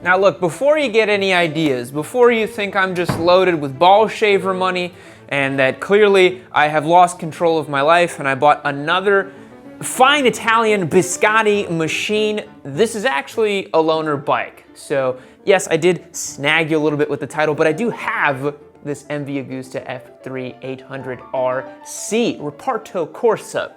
Now look, before you get any ideas, before you think I'm just loaded with ball shaver money and that clearly I have lost control of my life and I bought another fine Italian biscotti machine, this is actually a loaner bike. So yes, I did snag you a little bit with the title, but I do have this MV Agusta F3 800RC Reparto Corsa.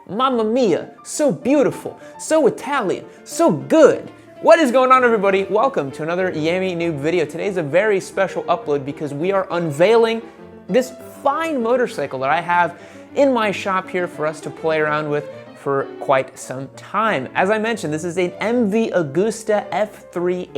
Mamma mia, so beautiful, so Italian, so good. What is going on, everybody? Welcome to another Yami Noob video. Today's a very special upload because we are unveiling this fine motorcycle that I have in my shop here for us to play around with for quite some time. As I mentioned, this is an MV Agusta F3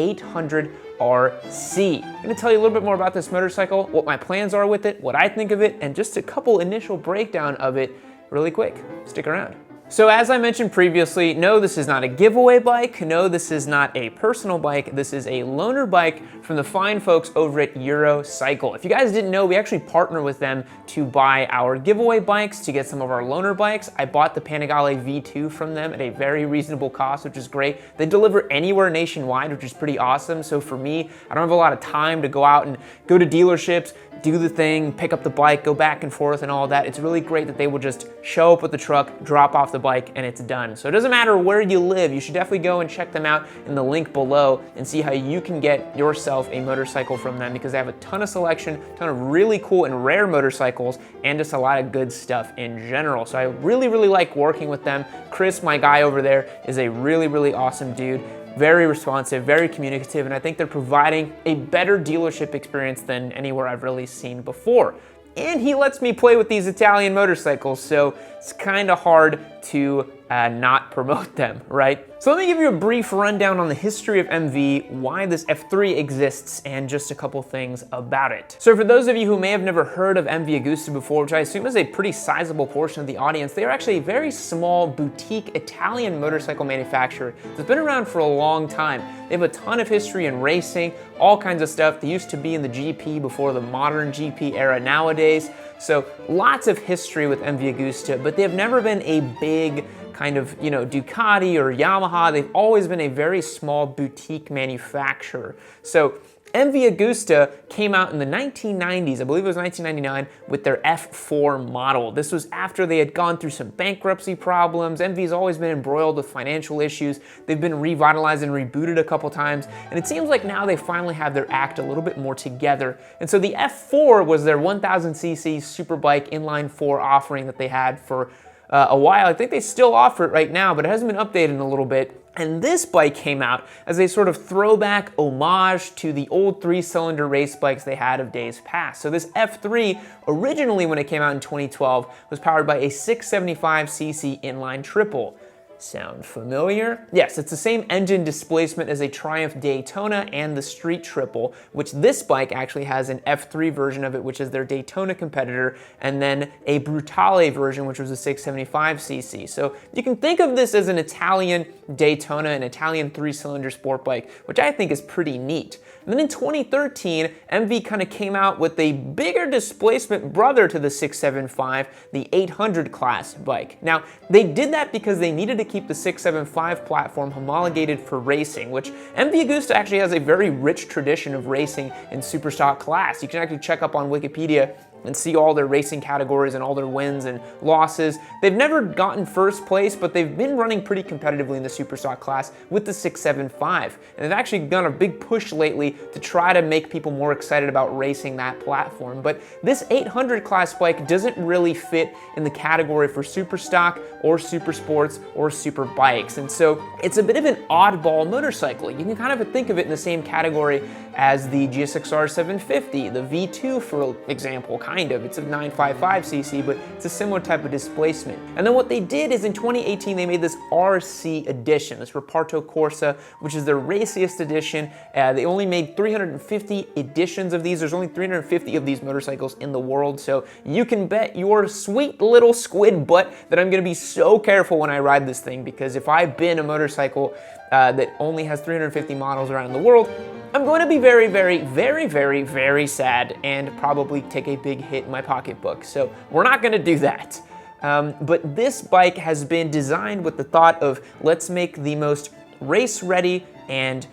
800RC. I'm gonna tell you a little bit more about this motorcycle, what my plans are with it, what I think of it, and just a couple initial breakdown of it really quick. Stick around. So as I mentioned previously, no, this is not a giveaway bike. No, this is not a personal bike. This is a loaner bike from the fine folks over at Eurocycle. If you guys didn't know, we actually partner with them to buy our giveaway bikes, to get some of our loaner bikes. I bought the Panigale V2 from them at a very reasonable cost, which is great. They deliver anywhere nationwide, which is pretty awesome. So for me, I don't have a lot of time to go out and go to dealerships, do the thing, pick up the bike, go back and forth and all that. It's really great that they will just show up with the truck, drop off the bike, and it's done. So it doesn't matter where you live, you should definitely go and check them out in the link below and see how you can get yourself a motorcycle from them, because they have a ton of selection, a ton of really cool and rare motorcycles, and just a lot of good stuff in general. So I really, really like working with them. Chris, my guy over there, is a really, really awesome dude. Very responsive, very communicative, and I think they're providing a better dealership experience than anywhere I've really seen before. And he lets me play with these Italian motorcycles, so it's kind of hard to not promote them, right? So let me give you a brief rundown on the history of MV, why this F3 exists, and just a couple things about it. So for those of you who may have never heard of MV Agusta before, which I assume is a pretty sizable portion of the audience, they are actually a very small boutique Italian motorcycle manufacturer that's been around for a long time. They have a ton of history in racing, all kinds of stuff. They used to be in the GP before the modern GP era nowadays. So lots of history with MV Agusta, but they have never been a big kind of, Ducati or Yamaha. They've always been a very small boutique manufacturer. So MV Agusta came out in the 1990s, I believe it was 1999, with their F4 model. This was after they had gone through some bankruptcy problems. MV's always been embroiled with financial issues. They've been revitalized and rebooted a couple times, and it seems like now they finally have their act a little bit more together. And so the F4 was their 1000cc superbike inline 4 offering that they had for a while. I think they still offer it right now, but it hasn't been updated in a little bit. And this bike came out as a sort of throwback homage to the old 3-cylinder race bikes they had of days past. So this F3, originally when it came out in 2012, was powered by a 675cc inline triple. Sound familiar? Yes, it's the same engine displacement as a Triumph Daytona and the Street Triple, which this bike actually has an F3 version of it, which is their Daytona competitor, and then a Brutale version, which was a 675cc. So you can think of this as an Italian Daytona, an Italian 3-cylinder sport bike, which I think is pretty neat. And then in 2013, MV kind of came out with a bigger displacement brother to the 675, the 800 class bike. Now, they did that because they needed to keep the 675 platform homologated for racing, which MV Agusta actually has a very rich tradition of racing in superstock class. You can actually check up on Wikipedia and see all their racing categories and all their wins and losses. They've never gotten first place, but they've been running pretty competitively in the superstock class with the 675. And they've actually done a big push lately to try to make people more excited about racing that platform. But this 800 class bike doesn't really fit in the category for superstock or super sports or super bikes. And so it's a bit of an oddball motorcycle. You can kind of think of it in the same category as the GSX-R 750, the V2 for example, kind of. It's a 955cc, but it's a similar type of displacement. And then what they did is in 2018, they made this RC edition, this Reparto Corsa, which is their raciest edition. They only made 350 editions of these. There's only 350 of these motorcycles in the world, so you can bet your sweet little squid butt that I'm gonna be so careful when I ride this thing, because if I bin a motorcycle that only has 350 models around the world, I'm going to be very, very, very, very, very sad and probably take a big hit in my pocketbook. So we're not going to do that. But this bike has been designed with the thought of let's make the most race-ready and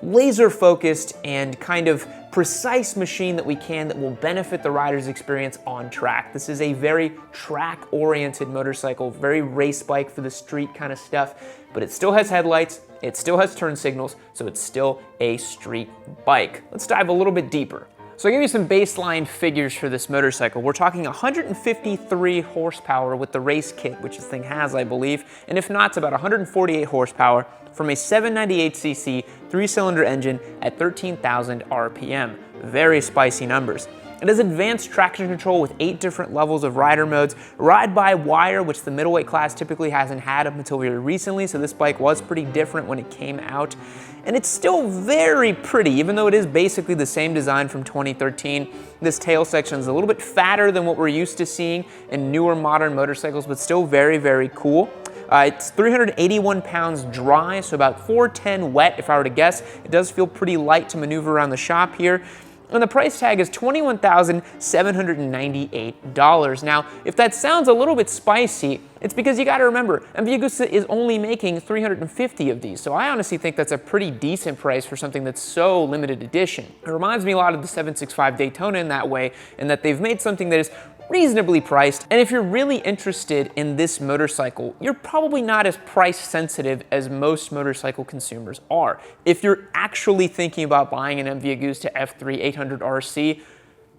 laser focused and kind of precise machine that we can that will benefit the rider's experience on track. This is a very track-oriented motorcycle, very race bike for the street kind of stuff, but it still has headlights, it still has turn signals, so it's still a street bike. Let's dive a little bit deeper. So I'll give you some baseline figures for this motorcycle. We're talking 153 horsepower with the race kit, which this thing has, I believe, and if not, it's about 148 horsepower from a 798cc 3-cylinder engine at 13,000 RPM. Very spicy numbers. It has advanced traction control with 8 different levels of rider modes, ride-by-wire, which the middleweight class typically hasn't had up until very recently, so this bike was pretty different when it came out. And it's still very pretty, even though it is basically the same design from 2013. This tail section is a little bit fatter than what we're used to seeing in newer modern motorcycles, but still very, very cool. It's 381 pounds dry, so about 410 wet if I were to guess. It does feel pretty light to maneuver around the shop here. And the price tag is $21,798. Now, if that sounds a little bit spicy, it's because you gotta remember, MV Agusta is only making 350 of these, so I honestly think that's a pretty decent price for something that's so limited edition. It reminds me a lot of the 765 Daytona in that way, in that they've made something that is reasonably priced, and if you're really interested in this motorcycle, you're probably not as price sensitive as most motorcycle consumers are. If you're actually thinking about buying an MV Agusta F3 800 RC,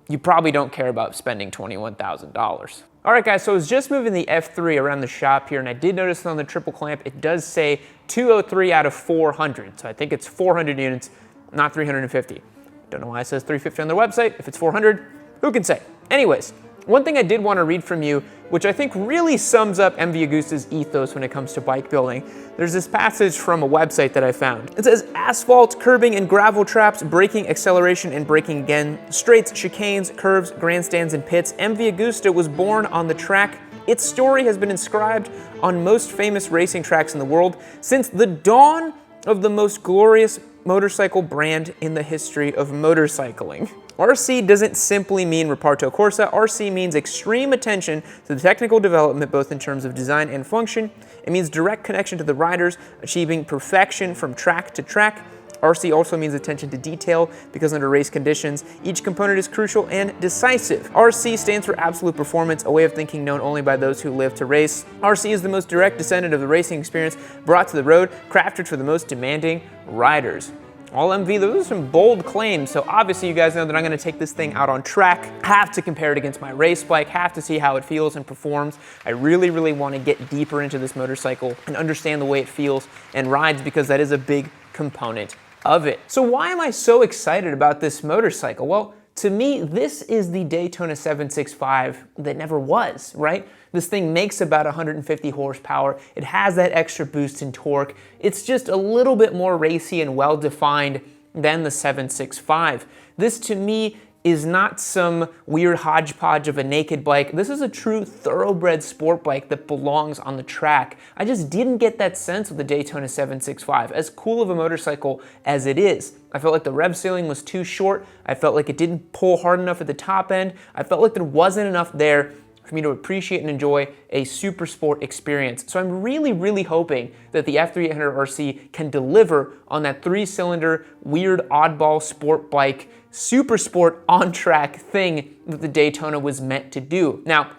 you probably don't care about spending $21,000. All right, guys, so I was just moving the F3 around the shop here, and I did notice on the triple clamp, it does say 203 out of 400, so I think it's 400 units, not 350. Don't know why it says 350 on their website. If it's 400, who can say? Anyways, one thing I did want to read from you, which I think really sums up MV Agusta's ethos when it comes to bike building. There's this passage from a website that I found. It says, asphalt, curbing, and gravel traps, braking, acceleration, and braking again, straights, chicanes, curves, grandstands, and pits. MV Agusta was born on the track. Its story has been inscribed on most famous racing tracks in the world since the dawn of the most glorious motorcycle brand in the history of motorcycling. RC doesn't simply mean Reparto Corsa. RC means extreme attention to the technical development, both in terms of design and function. It means direct connection to the riders, achieving perfection from track to track. RC also means attention to detail, because under race conditions, each component is crucial and decisive. RC stands for absolute performance, a way of thinking known only by those who live to race. RC is the most direct descendant of the racing experience brought to the road, crafted for the most demanding riders. All MV, those are some bold claims, so obviously you guys know that I'm gonna take this thing out on track, have to compare it against my race bike, have to see how it feels and performs. I really, really wanna get deeper into this motorcycle and understand the way it feels and rides, because that is a big component of it. So why am I so excited about this motorcycle? Well, to me, this is the Daytona 765 that never was, right? This thing makes about 150 horsepower. It has that extra boost in torque. It's just a little bit more racy and well-defined than the 765. This, to me, is not some weird hodgepodge of a naked bike. This is a true thoroughbred sport bike that belongs on the track. I just didn't get that sense with the Daytona 765, as cool of a motorcycle as it is. I felt like the rev ceiling was too short. I felt like it didn't pull hard enough at the top end. I felt like there wasn't enough there for me to appreciate and enjoy a super sport experience. So I'm really, really hoping that the F3 800 RC can deliver on that 3-cylinder, weird, oddball sport bike, super sport on-track thing that the Daytona was meant to do. Now,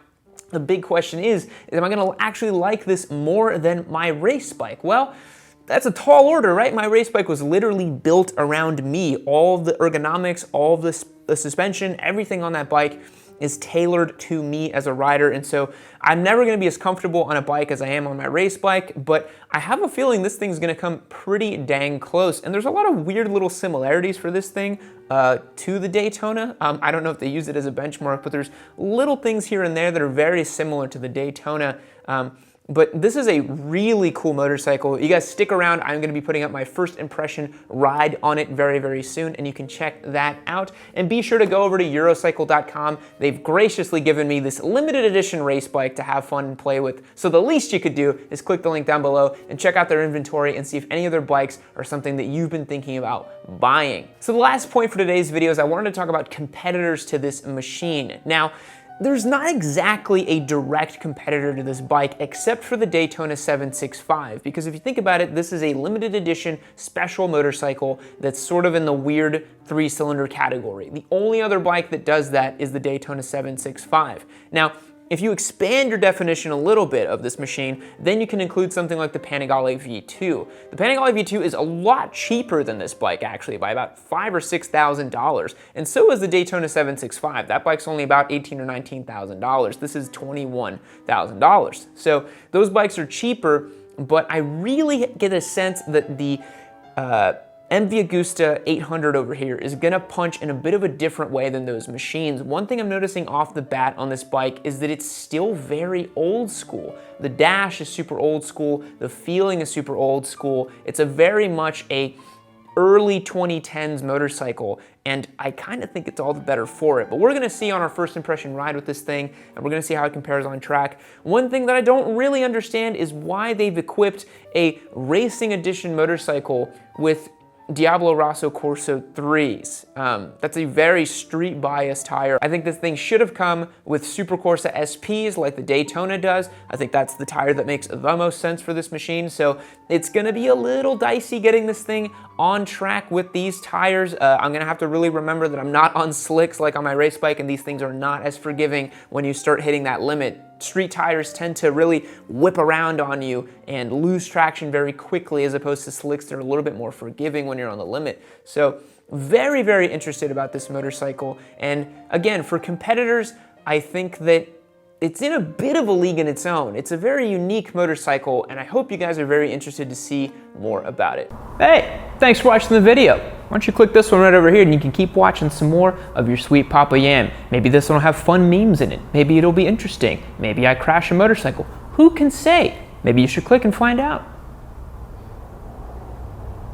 the big question is am I gonna actually like this more than my race bike? Well, that's a tall order, right? My race bike was literally built around me. All of the ergonomics, all of the suspension, everything on that bike is tailored to me as a rider, and so I'm never gonna be as comfortable on a bike as I am on my race bike, but I have a feeling this thing's gonna come pretty dang close, and there's a lot of weird little similarities for this thing to the Daytona. I don't know if they use it as a benchmark, but there's little things here and there that are very similar to the Daytona. But this is a really cool motorcycle. You guys stick around. I'm gonna be putting up my first impression ride on it very, very soon, and you can check that out. And be sure to go over to Eurocycle.com. They've graciously given me this limited edition race bike to have fun and play with. So the least you could do is click the link down below and check out their inventory and see if any of their bikes are something that you've been thinking about buying. So the last point for today's video is I wanted to talk about competitors to this machine. Now, there's not exactly a direct competitor to this bike except for the Daytona 765, because if you think about it, this is a limited edition special motorcycle that's sort of in the weird 3-cylinder category. The only other bike that does that is the Daytona 765. Now, if you expand your definition a little bit of this machine, then you can include something like the Panigale V2. The Panigale V2 is a lot cheaper than this bike, actually, by about $5,000 or $6,000, and so is the Daytona 765. That bike's only about $18,000 or $19,000. This is $21,000. So those bikes are cheaper, but I really get a sense that the MV Agusta 800 over here is gonna punch in a bit of a different way than those machines. One thing I'm noticing off the bat on this bike is that it's still very old school. The dash is super old school, the feeling is super old school. It's a very much a early 2010s motorcycle, and I kind of think it's all the better for it. But we're gonna see on our first impression ride with this thing, and we're gonna see how it compares on track. One thing that I don't really understand is why they've equipped a racing edition motorcycle with Diablo Rosso Corso 3s. That's a very street biased tire. I think this thing should have come with Super Corsa SPs like the Daytona does. I think that's the tire that makes the most sense for this machine. So it's gonna be a little dicey getting this thing on track with these tires. I'm gonna have to really remember that I'm not on slicks like on my race bike, and these things are not as forgiving when you start hitting that limit. Street tires tend to really whip around on you and lose traction very quickly, as opposed to slicks that are a little bit more forgiving when you're on the limit. So very, very interested about this motorcycle. And again, for competitors, I think that it's in a bit of a league in its own. It's a very unique motorcycle, and I hope you guys are very interested to see more about it. Hey, thanks for watching the video. Why don't you click this one right over here and you can keep watching some more of your sweet Papa Yam. Maybe this one will have fun memes in it. Maybe it'll be interesting. Maybe I crash a motorcycle. Who can say? Maybe you should click and find out.